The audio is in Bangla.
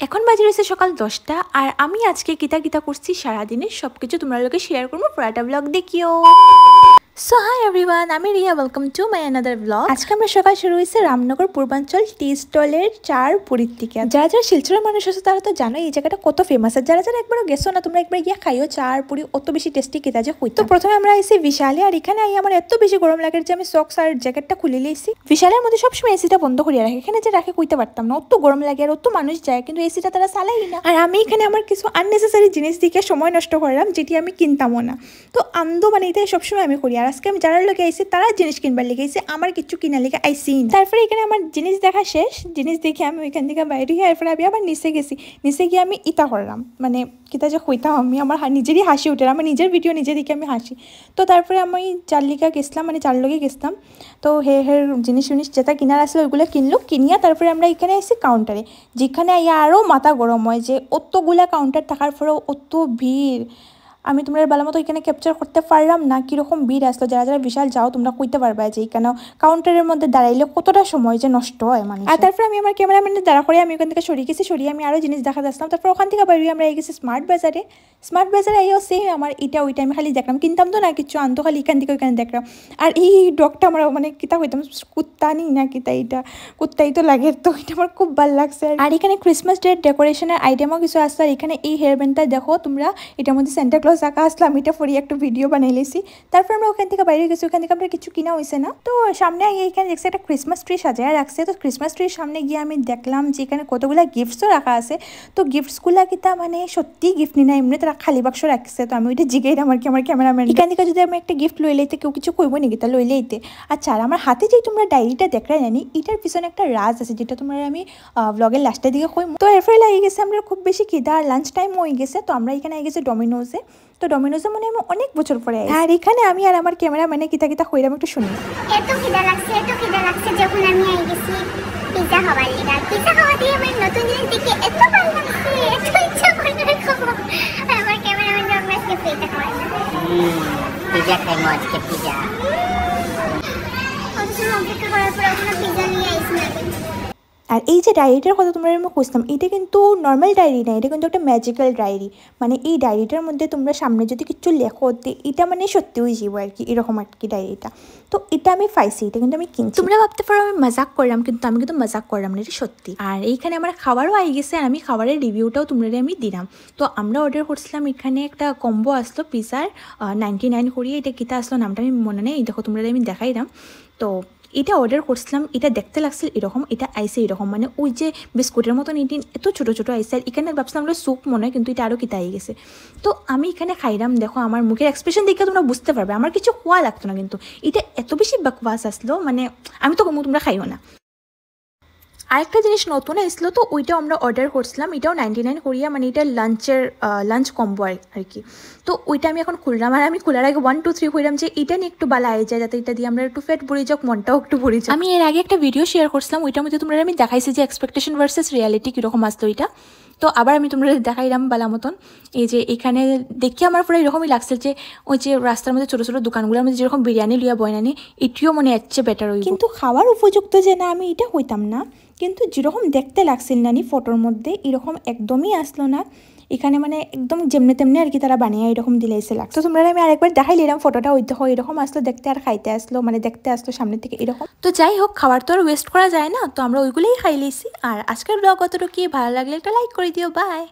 এখন বাজে রয়েছে সকাল 10টা আর আমি আজকে কিতা করছি সারাদিনের সবকিছু তোমার লোকে শেয়ার করবো। পুরাটা ব্লগ দেখিও। সো হাই এভরিওয়ান, আমি Riya, welcome to my another blog. আজকে আমরা সকাল শুরু হয়েছে রামনগর পূর্বাঞ্চল টি স্টলের চার পুরীর থেকে। যারা যারা শিলচরের মানুষ আছে তারা তো জানো এই জায়গাটা কত ফেমাস। আর যারা যারা একবারও গেছো না, তোমরা একবার গিয়ে খাইও চার পুরি, অত বেশি টেস্টি কেতা যে হইতো। তো প্রথমে আমরা এসে বিশালে, আর এখানে আমার এত বেশি গরম লাগে যে আমি সক্স আর জ্যাকেটটা খুলে লিয়েছি। বিশালের মধ্যে সবসময় এসিটা বন্ধ করিয়া রাখে, এখানে যে রাখে কইতে পারতাম না, অত গরম লাগে আর অত মানুষ যায়, কিন্তু এসিটা তারা চালাই না। আর আমি এখানে আমার কিছু আননেসেসারি জিনিস দিকে সময় নষ্ট করলাম, যেটি আমি কিনতামও না। তো আন্দো মানে এটাই সবসময় আমি করি। আর আজকে আমি যারা লোকে আইসি তারা জিনিস কিনবার লেগে আইসি, আমার কিছু কিনার লেগে আইসি। তারপরে এখানে আমার জিনিস দেখা শেষ, জিনিস দেখে আমি ওইখান থেকে বাইরে গিয়ে এরপরে আমি আবার নিচে গেছি। নিচে গিয়ে আমি ইতা করলাম, মানে কিতা যে হইতাম আমি, আমার নিজেরই হাসি উঠে, আমার নিজের ভিডিও নিজে দেখে আমি হাসি। তো তারপরে আমি চারলিকা গেছিলাম, মানে চার লোকে গেছিলাম। তো হের জিনিস যেটা কিনার আসলে ওইগুলো কিনিয়া তারপরে আমরা এখানে এসেছি কাউন্টারে, যেখানে আরও মাথা গরম হয় যে অতগুলা কাউন্টার থাকার পরেও অত ভিড়। আমি তোমরা ভালো মতো এখানে ক্যাপচার করতে পারলাম না কীরকম ভিড় আসলো। যারা যারা বিশাল যাও তোমরা কইতে পারবা যে এখানে কাউন্টারের মধ্যে দাঁড়াইলে কতটা সময় যে নষ্ট হয় মানে। আর তারপরে আমি আমার ক্যামেরাম্যানের দাঁড়া করে আমি ওখান থেকে সরিয়ে আমি আরও জিনিস দেখা যাচ্ছিলাম। তারপর ওখান থেকে বাইরে আমরা গেছি স্মার্ট বাজারে আইও সেম আমার এটা ওইটা আমি খালি দেখলাম, কিনতাম তো না কিছু, আনতো খালি এখান থেকে ওইখানে দেখলাম। আর এই ডগটা আমার মানে কিতা হইতাম কুত্তানি না কিতা, এটা কুত্তাই তো লাগে, তো এটা আমার খুব ভালো লাগছে। আর এখানে ক্রিসমাস ডে ডেকোরেশনের আইটেমও কিছু আসছে। আর এখানে এই হেয়ার ব্যান্ডটা দেখো তোমরা, এটার মধ্যে সেন্টা ক্লজ আঁকা আসলাম, এটা পরিয়ে একটা ভিডিও বানাই লেছি। তারপর আমরা ওখান থেকে বাইরে গেছি, ওখান থেকে আমরা কিছু কিনা হয়েছে না। তো সামনে এইখানে দেখছি একটা ক্রিসমাস ট্রি সাজায় রাখছে। তো ক্রিসমাস ট্রির সামনে গিয়ে আমি দেখলাম যে এখানে কতগুলো গিফটসও রাখা আছে। তো গিফটসগুলা কিতা মানে সত্যি গিফট নি না, এমনি তারা খালি বাক্স রাখছে। তো আমি ওইটা জিগাইলাম আর কি আমার ক্যামেরাম্যান, এখান থেকে যদি আমি একটা গিফট লই লইতে কেউ কিছু কইব নাকি, তা লই লইতে। আচ্ছা, আর আমার হাতে যে তোমরা ডায়েরিটা দেখলে জানি, এটার পিছনে একটা রাজ আছে যেটা তোমরা আমি ব্লগের লাস্টের দিকে কই। তো এরপরে লাগিয়ে গেছে আমরা খুব বেশি খিদা, আর লাঞ্চ টাইম হয়ে গেছে। তো আমরা এখানে গেছি ডমিনোজে। তো ডমিনোজে মনে আমি অনেক বছর পরে আই। আর এখানে আমি আর আমার ক্যামেরাম্যানে কিতা কইরাম একটু শুনি। এত খিদা লাগছে যখন আমি আই গেছি পিজা খাবার লাগা। পিজা খাওয়া দিয়ে আমার নতুন জিনিস দেখে এত ভালো লাগছে, এত ইচ্ছা করে খাবো। আর আমার ক্যামেরাম্যান ডগমাসকে পিজা খাওয়াই। পিজা খাইমো আজকে, পিজা। অথচ অপেক্ষা করার পর ওখানে পিজা নিয়ে আইসি না। আর এই যে ডায়েরিটার কথা তোমরা আমি খুঁজতাম, এটা কিন্তু নর্মাল ডায়েরি না, এটা কিন্তু একটা ম্যাজিক্যাল ডায়েরি। মানে এই ডায়েরিটার মধ্যে তোমরা সামনে যদি কিছু লেখো, এটা মানে সত্যি হয়ে যাবো আর কি, এরকম আর কি ডায়েরিটা। তো এটা আমি পাইছি, এটা কিন্তু আমি কিনছি। তোমরা ভাবতে পারো আমি মজাক করলাম, কিন্তু আমি কিন্তু মজাক করলাম না, এটা সত্যি। আর এইখানে আমার খাবারও আই গেছে, আর আমি খাবারের রিভিউটাও তোমরা আমি দিলাম। তো আমরা অর্ডার করছিলাম, এখানে একটা কম্বো আসলো পিজার 99 করিয়ে। এটা কিতা আসলো নামটা আমি মনে নেই, দেখো তোমরা আমি দেখাইলাম। তো এটা অর্ডার করছিলাম, এটা দেখতে লাগছিল এরকম, এটা আইসে এরকম, মানে ওই যে বিস্কুটের মতন এটি এত ছোটো ছোটো আইসে। আর এখানে ভাবছিলাম আমরা স্যুপ মনে হয়, কিন্তু এটা আরও কিতা আই গেছে। তো আমি এখানে খাইলাম, দেখো আমার মুখের এক্সপ্রেশন দেখে তোমরা বুঝতে পারবে আমার কিছু খোয়া লাগতো না, কিন্তু এটা এত বেশি বাকওয়াস আসলো, মানে আমি তো কমু তোমরা খাইও না। আরেকটা জিনিস নতুন আসলো, তো ওইটাও আমরা অর্ডার করছিলাম, এটাও 99 করিয়া, মানে এটা লাঞ্চ কম্বো আর কি। তো ওইটা আমি এখন খুললাম, আর আমি খোলার আগে 1 2 3 কইলাম যে এটা নিয়ে একটু বালা আই যায়, যাতে এটা দিয়ে আমরা একটু ফেট ভরে যাক, মনটাও একটু ভরে যাক। আমি এর আগে একটা ভিডিও শেয়ার করছিলাম, ওইটার মধ্যে তোমরা আমি দেখাইছি যে এক্সপেকটেশন ভার্সেস রিয়ালিটি কীরকম আসলো এটা। তো আবার আমি তোমরা দেখাইলাম বালা মতন। এই যে এখানে দেখি আমার পুরো এরকমই লাগছে যে ওই যে রাস্তার মধ্যে ছোটো ছোটো দোকানগুলোর মধ্যে যেরকম বিরিয়ানি লিয়া বয়নানি, এটিও মনে হচ্ছে বেটার হইব। কিন্তু খাওয়ার উপযুক্ত যে না, আমি এটা হইতাম না। কিন্তু যেরকম দেখতে লাগছিল নানি ফটোর মধ্যে, এরকম একদমই আসলো না। এখানে মানে একদম যেমনি তেমনি আর কি তারা বানিয়ে এরকম দিলাইছে লাগতো। তোমরা আমি আরেকবার দেখাইলাম ফটোটা, ওই দেখো এরকম আসলো দেখতে, আর খাইতে আসলো, মানে দেখতে আসলো সামনের থেকে এরকম। তো যাই হোক, খাবার তো আর ওয়েস্ট করা যায় না, তো আমরা ওইগুলোই খাই লিয়েছি। আর আজকের ব্লগ অতটুকু, ভালো লাগলে একটা লাইক করে দিও, বাই।